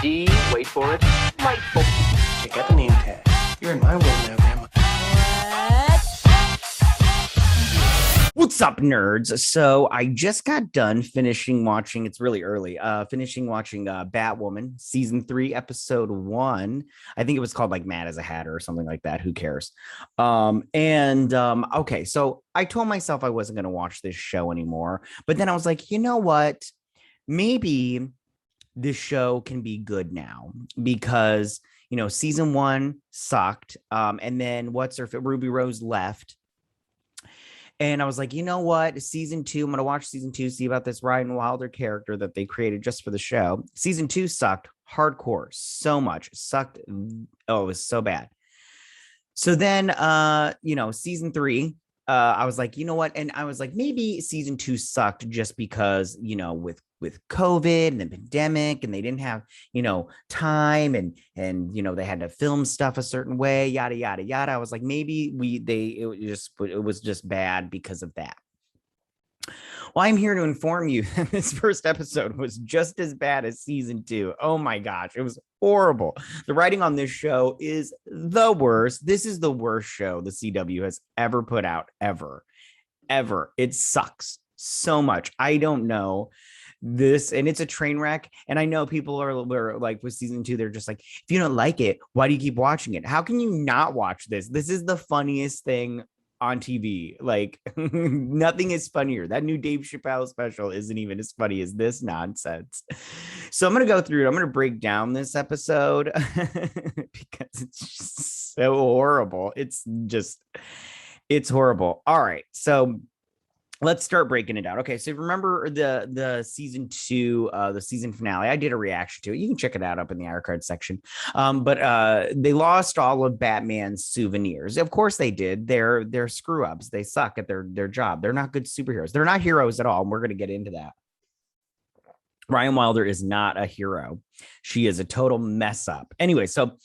D, wait for it, delightful. Check out the name tag. You're in my world now, Grandma. What's up, nerds? So I just got done finishing watching, it's really early, finishing watching Batwoman season 3, episode 1. I think it was called like Mad as a Hatter or something like that. Who cares? Okay, so I told myself I wasn't going to watch this show anymore, but then I was like, you know what? Maybe this show can be good now because, you know, season 1 sucked. And then Ruby Rose left. And I was like, you know what? Season 2, I'm going to watch season 2, see about this Ryan Wilder character that they created just for the show. Season 2 sucked hardcore so much. Sucked. Oh, it was so bad. So then, season 3, I was like, you know what? And I was like, maybe season 2 sucked just because, you know, with COVID and the pandemic, and they didn't have, you know, time and, you know, they had to film stuff a certain way, yada, yada, yada. I was like, maybe it was just bad because of that. Well, I'm here to inform you that this first episode was just as bad as season 2. Oh my gosh, it was horrible. The writing on this show is the worst. This is the worst show the CW has ever put out, ever. It sucks so much. I don't know this, and it's a train wreck. And I know people are like, with season 2, they're just like, if you don't like it, why do you keep watching it? How can you not watch this? This is the funniest thing on TV. Like, nothing is funnier. That new Dave Chappelle special isn't even as funny as this nonsense. So I'm going to go through it. I'm going to break down this episode because it's just so horrible. It's horrible. All right. So let's start breaking it down. Okay, so remember the season 2, the season finale. I did a reaction to it. You can check it out up in the iCard section. But they lost all of Batman's souvenirs. Of course they did. They're screw ups. They suck at their job. They're not good superheroes. They're not heroes at all. And we're going to get into that. Ryan Wilder is not a hero. She is a total mess up. Anyway, so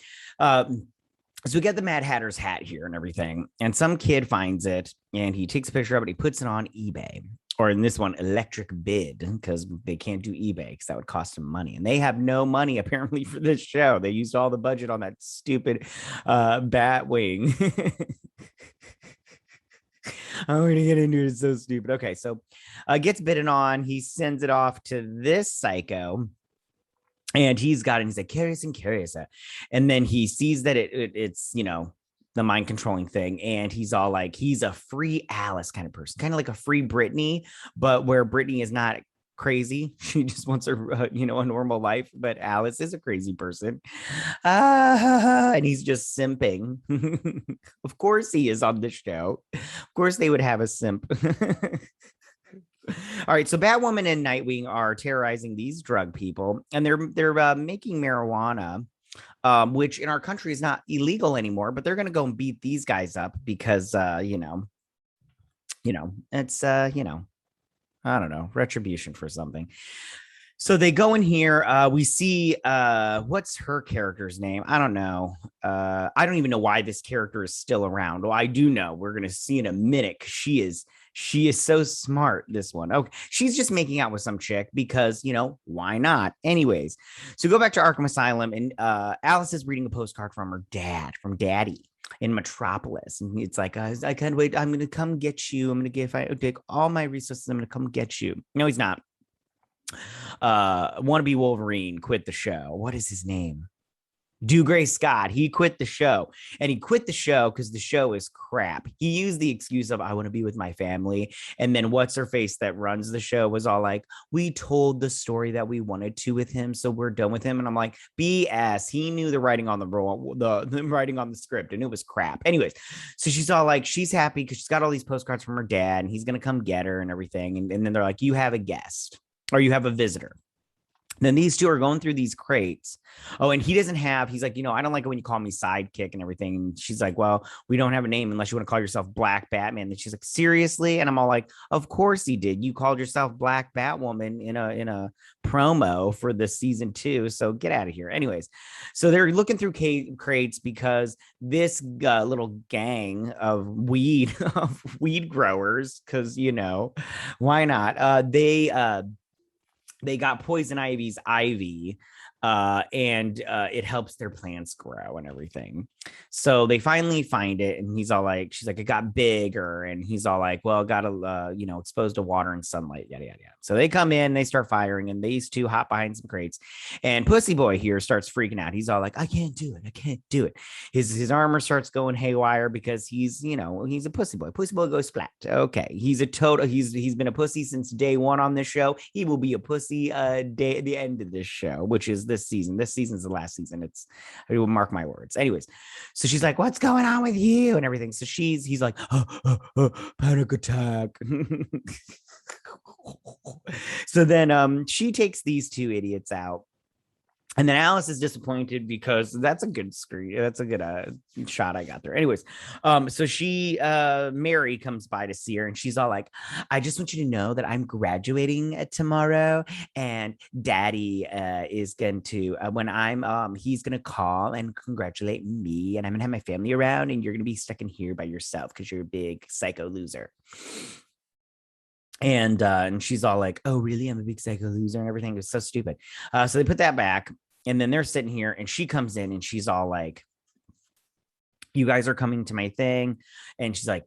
we get the Mad Hatter's hat here and everything, and some kid finds it and he takes a picture of it. He puts it on eBay, or in this one, Electric Bid, because they can't do eBay because that would cost them money. And they have no money apparently for this show. They used all the budget on that stupid Batwing. I'm going to get into it. It's so stupid. Okay, so gets bidden on. He sends it off to this psycho. And he's got it. And he's like, curious. And then he sees that it's, you know, the mind controlling thing. And he's all like, he's a free Alice kind of person, kind of like a free Britney, but where Britney is not crazy. She just wants a normal life. But Alice is a crazy person. And he's just simping. Of course he is on the show. Of course they would have a simp. All right, so Batwoman and Nightwing are terrorizing these drug people, and they're making marijuana, which in our country is not illegal anymore. But they're going to go and beat these guys up because it's I don't know, retribution for something. So they go in here. We see what's her character's name? I don't know. I don't even know why this character is still around. Well, I do know. We're going to see in a minute. She is so smart, this one. Okay, she's just making out with some chick because, you know, why not? Anyways, so go back to Arkham Asylum, and Alice is reading a postcard from her dad, from Daddy in Metropolis. And it's like, I can't wait. I'm going to come get you. I'm going to if I take all my resources, I'm going to come get you. No, he's not. Wannabe Wolverine quit the show. What is his name? Dougray Scott. He quit the show, and he quit the show because the show is crap. He used the excuse of, I want to be with my family. And then what's her face that runs the show was all like, we told the story that we wanted to with him, so we're done with him. And I'm like, BS. He knew the writing on the writing on the script, and it was crap. Anyways, so she's all like, she's happy because she's got all these postcards from her dad, and he's gonna come get her and everything. And then they're like, you have a guest, or you have a visitor. Then these two are going through these crates. Oh, and he's like, you know, I don't like it when you call me sidekick and everything. And she's like, well, we don't have a name unless you want to call yourself Black Batman. And she's like, seriously? And I'm all like, of course he did. You called yourself Black Batwoman in a promo for the season 2. So get out of here. Anyways, so they're looking through crates because this little gang of weed growers, because, you know, why not? They got Poison Ivy's Ivy, and it helps their plants grow and everything. So they finally find it, and he's all like, she's like, it got bigger, and he's all like, well, got to exposed to water and sunlight, yada yada yada. So they come in, they start firing, and these two hop behind some crates, and Pussy Boy here starts freaking out. He's all like, I can't do it. His armor starts going haywire because he's a pussy boy. Pussy boy goes flat. Okay, he's been a pussy since day one on this show. He will be a pussy the end of this show, which is this season. This season's the last season. I will mark my words. Anyways, so she's like, what's going on with you and everything. So he's like, panic attack. So then she takes these two idiots out. And then Alice is disappointed because that's a good screen. That's a good shot I got there. Anyways, so Mary comes by to see her, and she's all like, I just want you to know that I'm graduating tomorrow, and Daddy is going to, when he's going to call and congratulate me, and I'm going to have my family around, and you're going to be stuck in here by yourself because you're a big psycho loser. And she's all like, oh, really? I'm a big psycho loser and everything. It's so stupid. So they put that back, and then they're sitting here, and she comes in, and she's all like, you guys are coming to my thing. And she's like,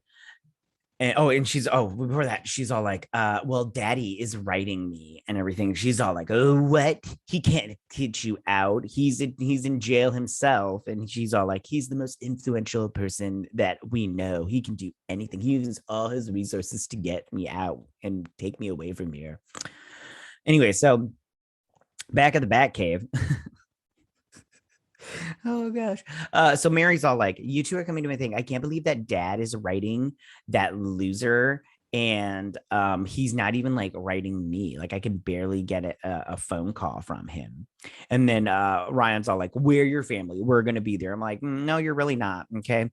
before that, she's all like, well, Daddy is writing me and everything. She's all like, oh, what? He can't get you out. He's in jail himself. And she's all like, he's the most influential person that we know. He can do anything. He uses all his resources to get me out and take me away from here. Anyway, so back at the Batcave. Oh gosh. So Mary's all like, you two are coming to my thing. I can't believe that Dad is writing that loser, and he's not even like writing me. Like I can barely get a phone call from him. And then Ryan's all like, we're your family, we're gonna be there. I'm like, no, you're really not. Okay.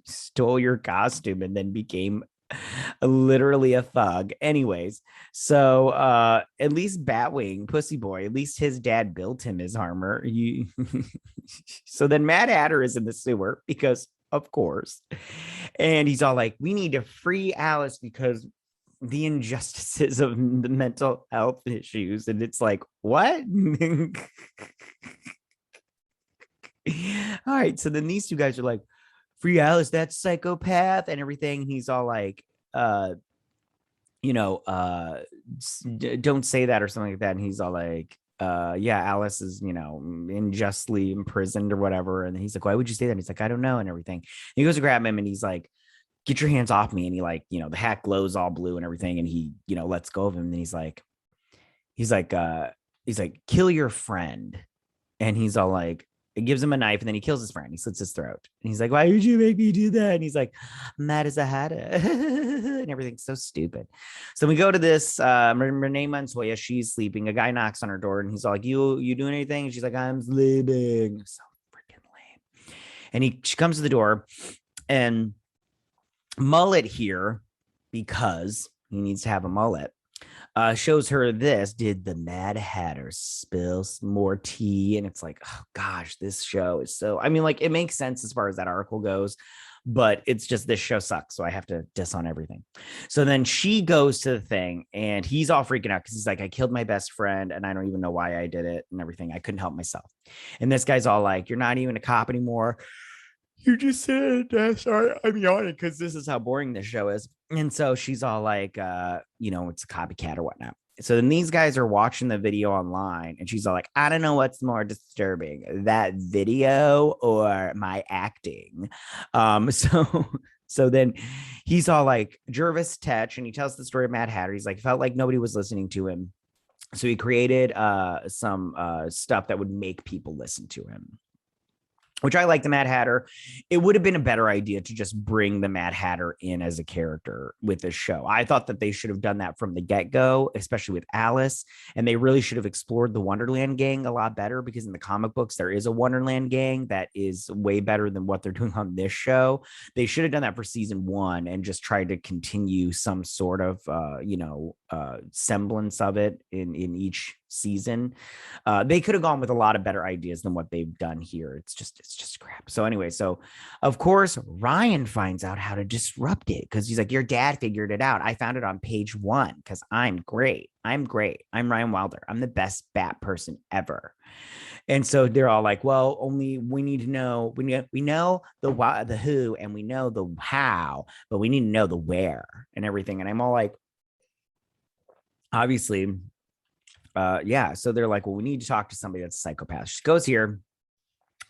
Stole your costume and then became literally a thug. Anyways, so at least Batwing, Pussy Boy, at least his dad built him his armor. So then Mad Hatter is in the sewer because of course, and he's all like, we need to free Alice because the injustices of the mental health issues. And it's like, what? All right, so then these two guys are like, free Alice, that psychopath and everything. He's all like, don't say that or something like that. And he's all like, yeah, Alice is, unjustly imprisoned or whatever. And he's like, why would you say that? And he's like, I don't know, and everything. And he goes to grab him, and he's like, get your hands off me. And he like, the hat glows all blue and everything. And he, lets go of him. And he's like, kill your friend. And he's all like, it gives him a knife, and then he kills his friend. He slits his throat, and he's like, why would you make me do that? And he's like, mad as a hatter. And everything's so stupid. So we go to this Renee Montoya. She's sleeping. A guy knocks on her door, and he's all like, you doing anything? And she's like, I'm sleeping. So freaking lame. And she comes to the door, and Mullet here, because he needs to have a mullet, shows her this. Did the Mad Hatter spill some more tea? And it's like, oh gosh, this show is so, like, it makes sense as far as that article goes, but it's just, this show sucks, so I have to diss on everything. So then she goes to the thing, and he's all freaking out because he's like, I killed my best friend, and I don't even know why I did it and everything. I couldn't help myself. And this guy's all like, you're not even a cop anymore. You just said, sorry, I'm yawning because this is how boring this show is. And so she's all like, it's a copycat or whatnot. So then these guys are watching the video online, and she's all like, I don't know what's more disturbing, that video or my acting. So then he's all like, Jervis Tetch, and he tells the story of Mad Hatter. He's like, felt like nobody was listening to him. So he created some stuff that would make people listen to him, which I like. The Mad Hatter. It would have been a better idea to just bring the Mad Hatter in as a character with this show. I thought that they should have done that from the get-go, especially with Alice. And they really should have explored the Wonderland gang a lot better, because in the comic books, there is a Wonderland gang that is way better than what they're doing on this show. They should have done that for season 1 and just tried to continue some sort of, semblance of it in each season. They could have gone with a lot of better ideas than what they've done here. It's just crap. So anyway, so of course Ryan finds out how to disrupt it because he's like, your dad figured it out. I found it on page 1 because I'm great. I'm Ryan Wilder. I'm the best bat person ever. And so they're all like, well, only we need to know, we know the why, the who, and we know the how, but we need to know the where and everything. And I'm all like, obviously, yeah. So they're like, well, we need to talk to somebody that's a psychopath. She goes here.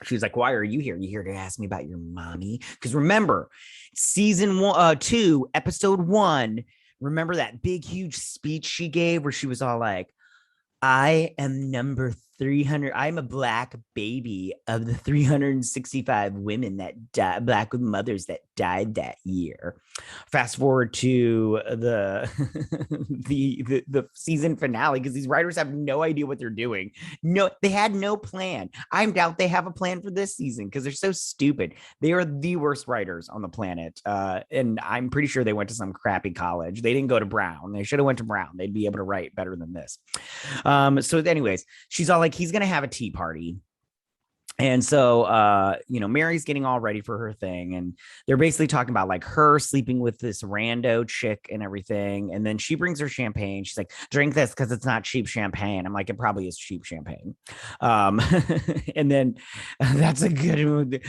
She's like, why are you here? You here to ask me about your mommy? Because remember, season 2, episode 1, remember that big, huge speech she gave where she was all like, I am number 300. I'm a black baby of the 365 women that died, black mothers that died that year. Fast forward to the the season finale because these writers have no idea what they're doing. No, they had no plan. I doubt they have a plan for this season because they're so stupid. They are the worst writers on the planet, and I'm pretty sure they went to some crappy college. They didn't go to Brown. They should have went to Brown. They'd be able to write better than this. So anyways, she's all like, he's going to have a tea party. And so, Mary's getting all ready for her thing. And they're basically talking about like her sleeping with this rando chick and everything. And then she brings her champagne. She's like, drink this because it's not cheap champagne. I'm like, it probably is cheap champagne. And then that's a good one.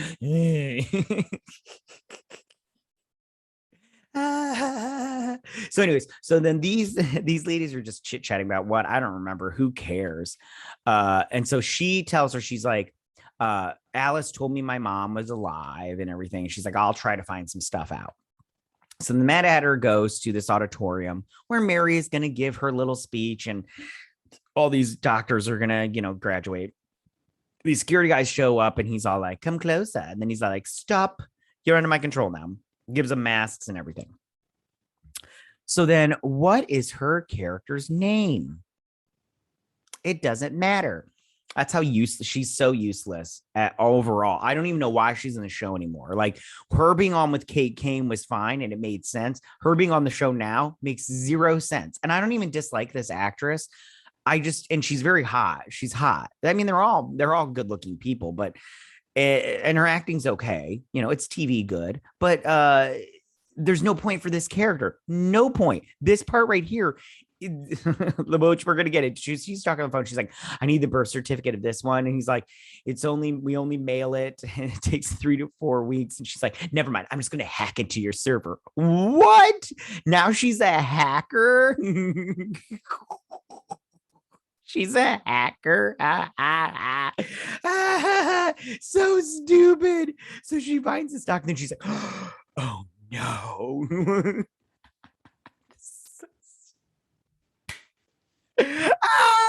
So anyways, so then these ladies are just chit-chatting about what I don't remember, who cares. And so she tells her, she's like, Alice told me my mom was alive and everything. She's like, I'll try to find some stuff out. So the Mad Hatter goes to this auditorium where Mary is going to give her little speech and all these doctors are going to, graduate. These security guys show up and he's all like, come closer. And then he's like, stop, you're under my control now. Gives them masks and everything. So then what is her character's name? It doesn't matter. That's how useless she's so useless at overall. I don't even know why she's in the show anymore. Like her being on with Kate Kane was fine and it made sense. Her being on the show now makes zero sense. And I don't even dislike this actress. And she's very hot. She's hot. I mean, they're all good looking people, but and her acting's okay, it's TV good, but there's no point for this character. No point. This part right here, which we're gonna get it. She's talking on the phone. She's like, I need the birth certificate of this one, and he's like, we only mail it, and it takes 3 to 4 weeks. And she's like, never mind. I'm just gonna hack into your server. What? Now she's a hacker. She's a hacker. So stupid. So she finds the stock and then she's like, oh no.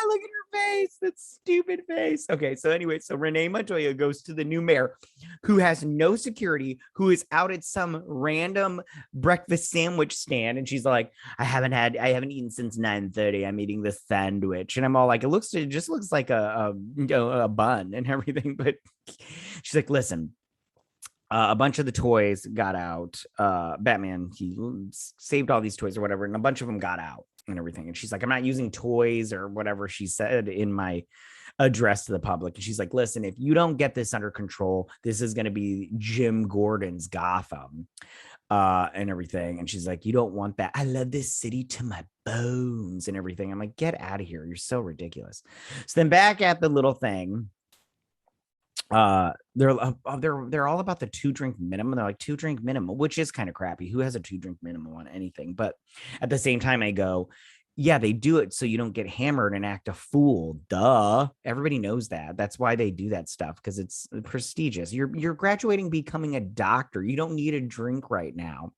Look at her face. That stupid face. Okay, so anyway, so Renee Montoya goes to the new mayor who has no security, who is out at some random breakfast sandwich stand. And she's like, I haven't eaten since 9:30. I'm eating this sandwich. And I'm all like, it just looks like a bun and everything. But she's like, listen, a bunch of the toys got out. Batman, he saved all these toys or whatever, and a bunch of them got out and everything. And she's like, I'm not using toys or whatever she said in my address to the public. And she's like, listen, if you don't get this under control, this is going to be Jim Gordon's Gotham and everything. And she's like, you don't want that. I love this city to my bones and everything. I'm like, get out of here. You're so ridiculous. So then back at the little thing, they're all about the 2-drink minimum. They're like 2-drink minimum, which is kind of crappy. Who has a 2-drink minimum on anything? But at the same time, I go, yeah, they do it so you don't get hammered and act a fool. Duh. Everybody knows that. That's why they do that stuff, because it's prestigious. You're graduating, becoming a doctor. You don't need a drink right now.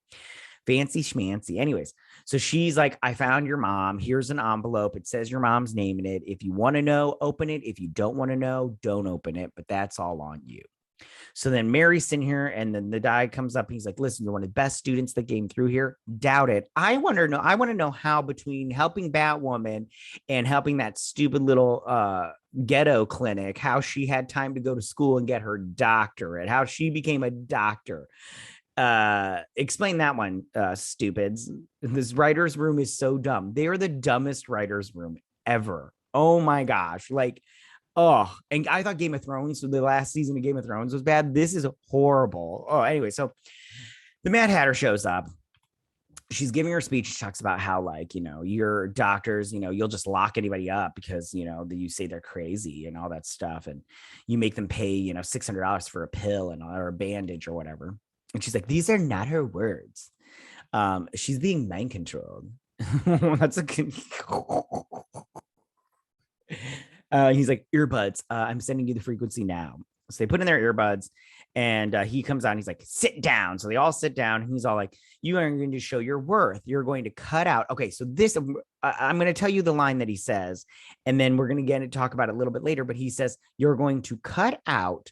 Fancy schmancy. Anyways, so she's like, I found your mom. Here's an envelope. It says your mom's name in it. If you want to know, open it. If you don't want to know, don't open it. But that's all on you. So then Mary's sitting here, and then the guy comes up. And he's like, listen, you're one of the best students that came through here. Doubt it. I want to know how between helping Batwoman and helping that stupid little ghetto clinic, how she had time to go to school and get her doctorate, how she became a doctor. Explain that one, stupids. This writer's room is so dumb. They are the dumbest writer's room ever. Oh my gosh. Like, oh, and I thought Game of Thrones, so the last season of Game of Thrones was bad. This is horrible. Oh, anyway, so the Mad Hatter shows up. She's giving her speech. She talks about how, like, your doctors, you'll just lock anybody up because, you say they're crazy and all that stuff. And you make them pay, $600 for a pill or a bandage or whatever. And she's like, these are not her words. She's being mind controlled. That's a good. He's like, earbuds. I'm sending you the frequency now. So they put in their earbuds and he comes on. He's like, sit down. So they all sit down. And he's all like, you are going to show your worth. You're going to cut out. Okay. So this, I'm going to tell you the line that he says, and then we're going to get to talk about it a little bit later. But he says, you're going to cut out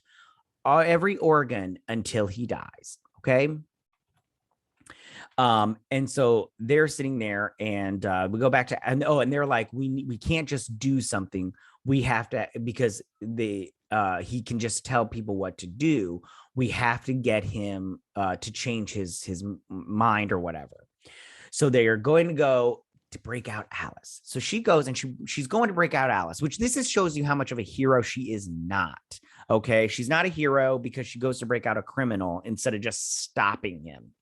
every organ until he dies. Okay. And so they're sitting there and we go back to, and they're like, we can't just do something. We have to, because he can just tell people what to do. We have to get him to change his mind or whatever. So they are going to go to break out Alice. So she goes and she's going to break out Alice, which shows you how much of a hero she is not. Okay. She's not a hero because she goes to break out a criminal instead of just stopping him.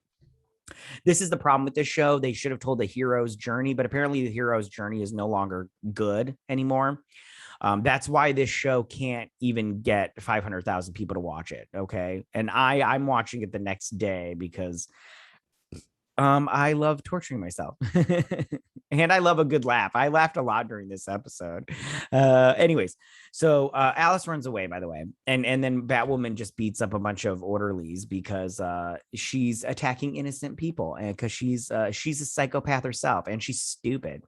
This is the problem with this show. They should have told the hero's journey, but apparently the hero's journey is no longer good anymore. That's why this show can't even get 500,000 people to watch it. Okay. And I'm watching it the next day because I love torturing myself and I love a good laugh. I laughed a lot during this episode. Anyways, so Alice runs away, by the way. And then Batwoman just beats up a bunch of orderlies because she's attacking innocent people and because she's a psychopath herself and she's stupid.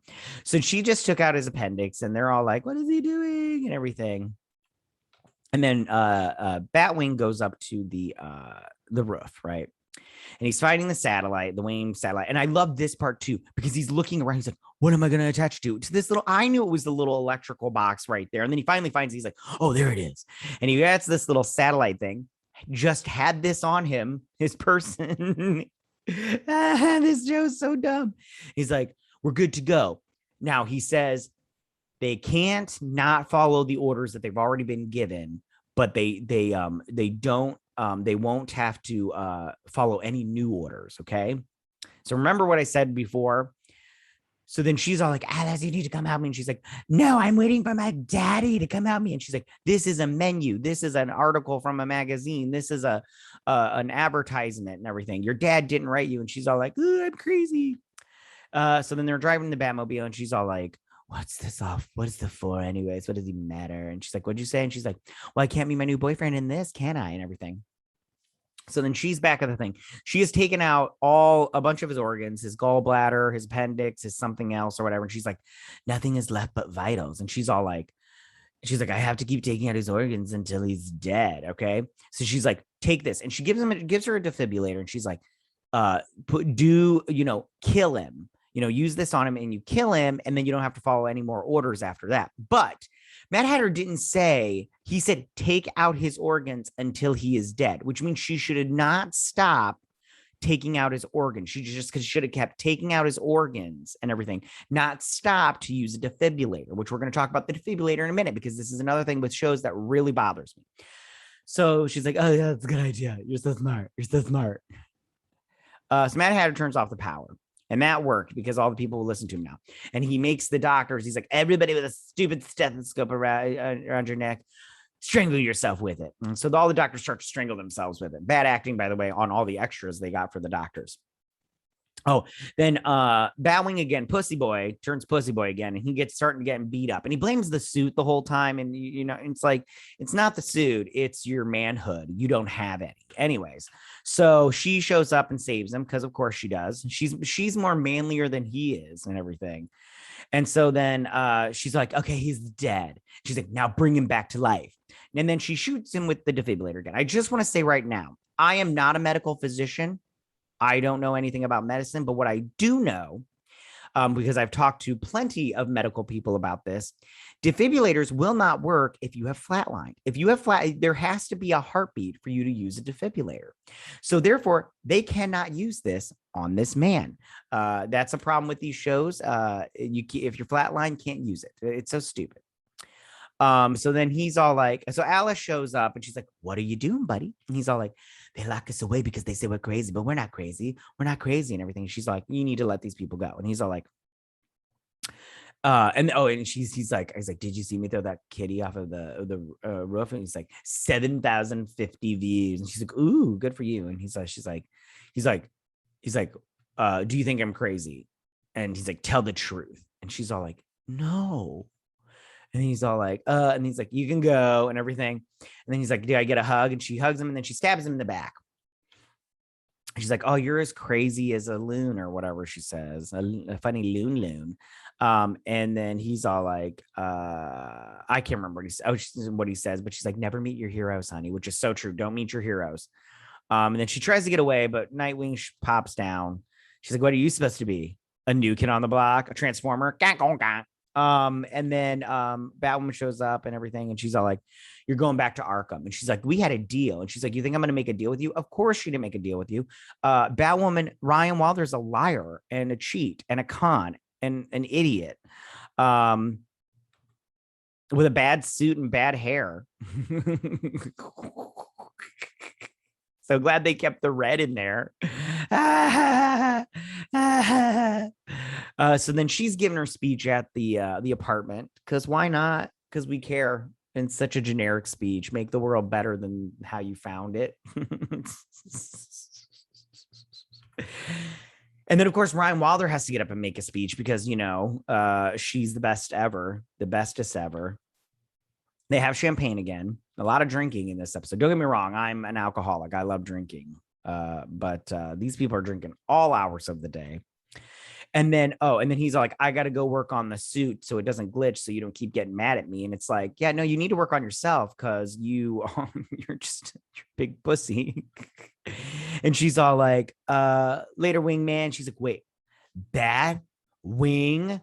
So she just took out his appendix and they're all like, what is he doing? And everything. And then Batwing goes up to the roof, right? And he's fighting the Wayne satellite. And I love this part too, because he's looking around. He's like, what am I going to attach to this little, I knew it was the little electrical box right there. And then he finally finds, he's like, oh, there it is. And he gets this little satellite thing, just had this on him, his person. This show's so dumb. He's like, we're good to go. Now he says they can't not follow the orders that they've already been given, but they don't, they won't have to follow any new orders. Okay. So remember what I said before. So then she's all like, Alice, you need to come help me. And she's like, no, I'm waiting for my daddy to come help me. And she's like, this is a menu. This is an article from a magazine. This is an advertisement and everything. Your dad didn't write you. And she's all like, I'm crazy. So then they're driving the Batmobile and she's all like, what's this off? What is the for anyways? What does it matter? And she's like, what'd you say? And she's like, well, I can't be my new boyfriend in this, can I? And everything. So then she's back at the thing. She has taken out a bunch of his organs, his gallbladder, his appendix, his something else or whatever. And she's like, nothing is left but vitals. And she's like, I have to keep taking out his organs until he's dead. Okay. So she's like, take this. And she gives her a defibrillator. And she's like, kill him. Use this on him and you kill him. And then you don't have to follow any more orders after that. But Mad Hatter didn't say, he said, take out his organs until he is dead, which means she should not stop taking out his organs. She should have kept taking out his organs and everything, not stop to use a defibrillator, which we're going to talk about the defibrillator in a minute, because this is another thing with shows that really bothers me. So she's like, oh yeah, that's a good idea. You're so smart. So Mad Hatter turns off the power. And that worked because all the people will listen to him now. And he makes the doctors, he's like, everybody with a stupid stethoscope around your neck, strangle yourself with it. And so all the doctors start to strangle themselves with it. Bad acting, by the way, on all the extras they got for the doctors. Oh, then Batwing again, Pussy Boy turns Pussy Boy again, and he gets starting getting beat up, and he blames the suit the whole time. And it's like, it's not the suit, it's your manhood. You don't have any. Anyways, so she shows up and saves him because of course she does. She's more manlier than he is and everything. And so then she's like, okay, he's dead. She's like, now bring him back to life. And then she shoots him with the defibrillator again. I just want to say right now, I am not a medical physician. I don't know anything about medicine, but what I do know because I've talked to plenty of medical people about this. Defibrillators will not work if you have flatlined. If you have there has to be a heartbeat for you to use a defibrillator. So therefore, they cannot use this on this man. That's a problem with these shows. If you're flatline, can't use it. It's so stupid. So then he's all like, so Alice shows up and she's like, what are you doing, buddy? And he's all like, they lock us away because they say we're crazy, but we're not crazy. We're not crazy and everything. And she's like, you need to let these people go. And he's all like, and he's like, did you see me throw that kitty off of the roof? And he's like, 7,050 views. And she's like, ooh, good for you. And he's like, do you think I'm crazy? And he's like, tell the truth. And she's all like, no. And he's all like, and he's like, you can go and everything. And then he's like, do I get a hug? And she hugs him and then she stabs him in the back. She's like, oh, you're as crazy as a loon or whatever she says, a funny loon. And then he's all like, I can't remember what he says, but she's like, never meet your heroes, honey, which is so true. Don't meet your heroes. And then she tries to get away, but Nightwing pops down. She's like, what are you supposed to be? A new kid on the block, a transformer? And then Batwoman shows up and everything, and she's all like, you're going back to Arkham. And she's like, we had a deal. And she's like, you think I'm going to make a deal with you? Of course she didn't make a deal with you. Batwoman, Ryan Wilder's a liar and a cheat and a con and an idiot with a bad suit and bad hair. So glad they kept the red in there. So then she's giving her speech at the apartment, because why not? Because we care. In such a generic speech, make the world better than how you found it. And then, of course, Ryan Wilder has to get up and make a speech because, she's the best ever, the bestest ever. They have champagne again. A lot of drinking in this episode. Don't get me wrong. I'm an alcoholic. I love drinking. But these people are drinking all hours of the day. And then he's like, I got to go work on the suit so it doesn't glitch, so you don't keep getting mad at me. And it's like, yeah, no, you need to work on yourself because you're just a big pussy. And she's all like, later, wingman. She's like, wait, wingman,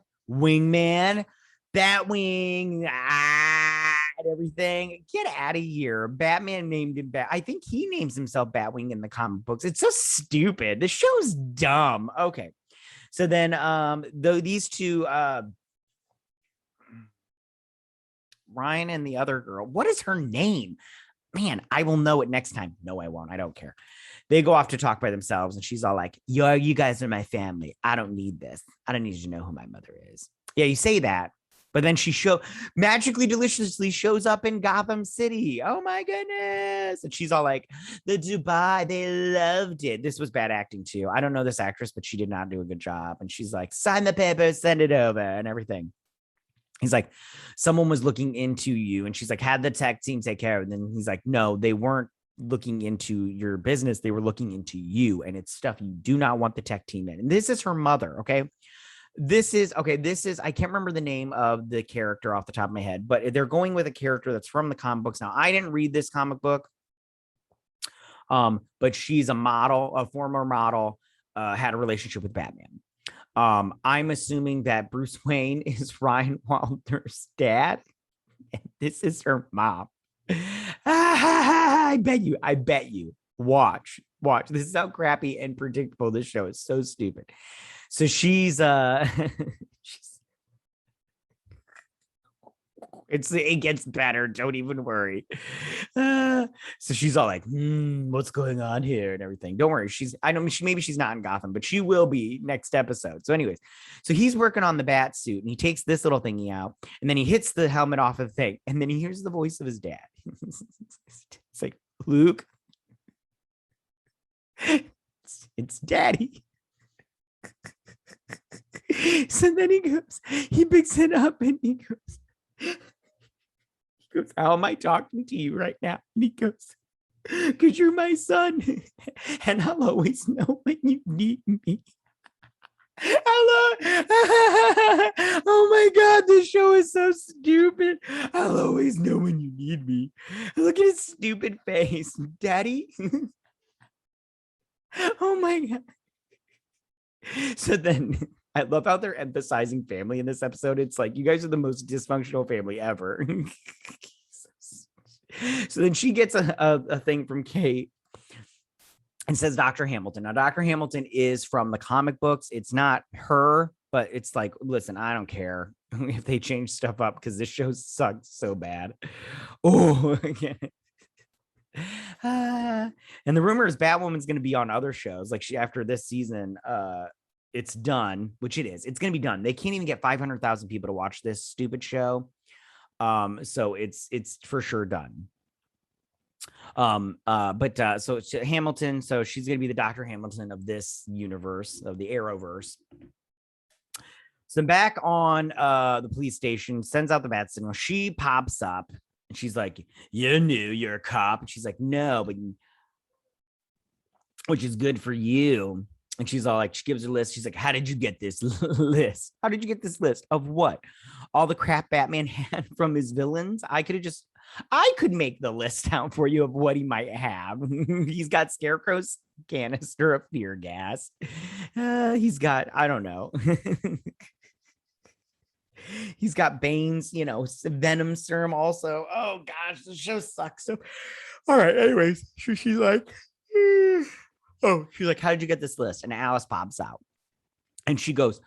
Batwing, and everything. Get out of here. Batman named him I think he names himself Batwing in the comic books. It's so stupid. The show's dumb. Okay. So then these two, Ryan and the other girl, what is her name? Man, I will know it next time. No, I won't. I don't care. They go off to talk by themselves, and she's all like, you guys are my family. I don't need this. I don't need you to know who my mother is. Yeah, you say that. But then she magically deliciously shows up in Gotham City. Oh my goodness. And she's all like, the Dubai, they loved it. This was bad acting too. I don't know this actress, but she did not do a good job. And she's like, sign the paper, send it over and everything. He's like, someone was looking into you. And she's like, had the tech team take care of it. And then he's like, no, they weren't looking into your business. They were looking into you. And it's stuff you do not want the tech team in. And this is her mother. Okay. This is, I can't remember the name of the character off the top of my head, but they're going with a character that's from the comic books. Now, I didn't read this comic book, but she's a model, a former model, had a relationship with Batman. I'm assuming that Bruce Wayne is Ryan Wilder's dad. And this is her mom. I bet you. Watch. This is how crappy and predictable this show is. So stupid. So it gets better. Don't even worry. So she's all like, what's going on here and everything. Don't worry. Maybe she's not in Gotham, but she will be next episode. So anyways, so he's working on the bat suit and he takes this little thingy out and then he hits the helmet off of the thing. And then he hears the voice of his dad. It's like, Luke, it's daddy. So then he picks it up and he goes, how am I talking to you right now? And he goes, because you're my son and I'll always know when you need me. Hello. Oh my God, this show is so stupid. I'll always know when you need me. Look at his stupid face. Daddy. Oh my God. So then I love how they're emphasizing family in this episode. It's like, you guys are the most dysfunctional family ever. So then she gets a thing from Kate and says Dr. Hamilton. Now, Dr. Hamilton is from the comic books. It's not her, but it's like, listen, I don't care if they change stuff up because this show sucks so bad. Oh, and the rumor is Batwoman's going to be on other shows. Like after this season, it's done, which it is. It's going to be done. They can't even get 500,000 people to watch this stupid show. So it's for sure done. So it's Hamilton. So she's going to be the Dr. Hamilton of this universe, of the Arrowverse. So back on the police station, sends out the bat signal. She pops up and she's like, "You knew you're a cop." And she's like, "No, but which is good for you." And she's all like, she gives her a list. She's like, "How did you get this list? How did you get this list of what? All the crap Batman had from his villains? I could make the list out for you of what he might have." He's got Scarecrow's canister of fear gas. He's got, I don't know. He's got Bane's, Venom serum also. Oh gosh, the show sucks. So, all right. Anyways, she's like, she's like, "How did you get this list?" And Alice pops out and she goes,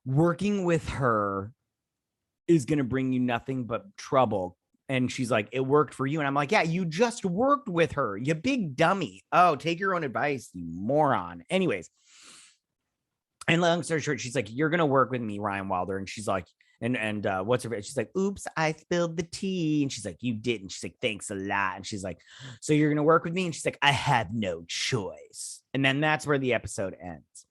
"Working with her is going to bring you nothing but trouble." And she's like, "It worked for you." And I'm like, "Yeah, you just worked with her, you big dummy. Oh, take your own advice, you moron." Anyways, and long story short, she's like, "You're going to work with me, Ryan Wilder." And she's like, and what's her? She's like, "Oops, I spilled the tea." And she's like, "You didn't." She's like, "Thanks a lot." And she's like, "So you're going to work with me?" And she's like, "I have no choice." And then that's where the episode ends.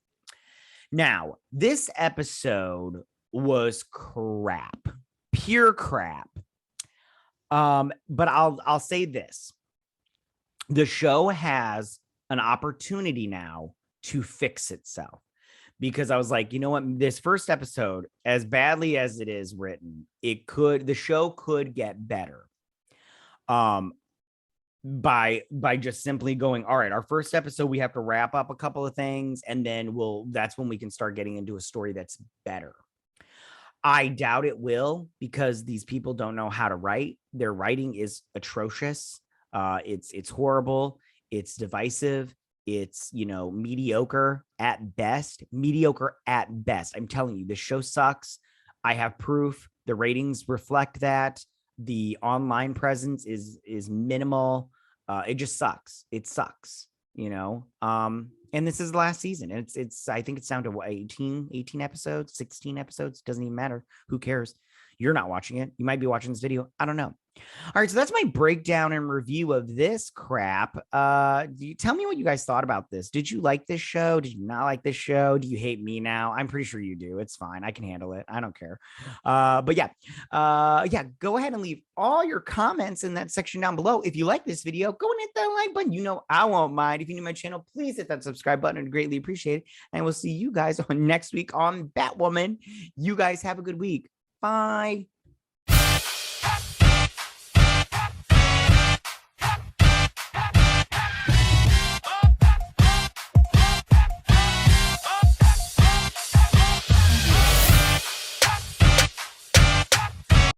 Now, this episode was crap, pure crap. But I'll say this. The show has an opportunity now to fix itself. Because I was like, you know what, this first episode, as badly as it is written, the show could get better. By just simply going, all right, our first episode, we have to wrap up a couple of things, and then that's when we can start getting into a story that's better. I doubt it will, because these people don't know how to write. Their writing is atrocious. It's horrible. It's divisive. It's, mediocre at best. I'm telling you, the show sucks. I have proof. The ratings reflect that. The online presence is minimal. It just sucks. It sucks, and this is the last season. And it's I think it's down to what, 18 episodes, 16 episodes. Doesn't even matter. Who cares? You're not watching it. You might be watching this video. I don't know. All right, so that's my breakdown and review of this crap. Tell me what you guys thought about this. Did you like this show? Did you not like this show? Do you hate me now? I'm pretty sure you do. It's fine. I can handle it. I don't care. But yeah, go ahead and leave all your comments in that section down below. If you like this video, go and hit that like button. I won't mind. If you're new to my channel, please hit that subscribe button. I'd greatly appreciate it. And we'll see you guys on next week on Batwoman. You guys have a good week. Bye.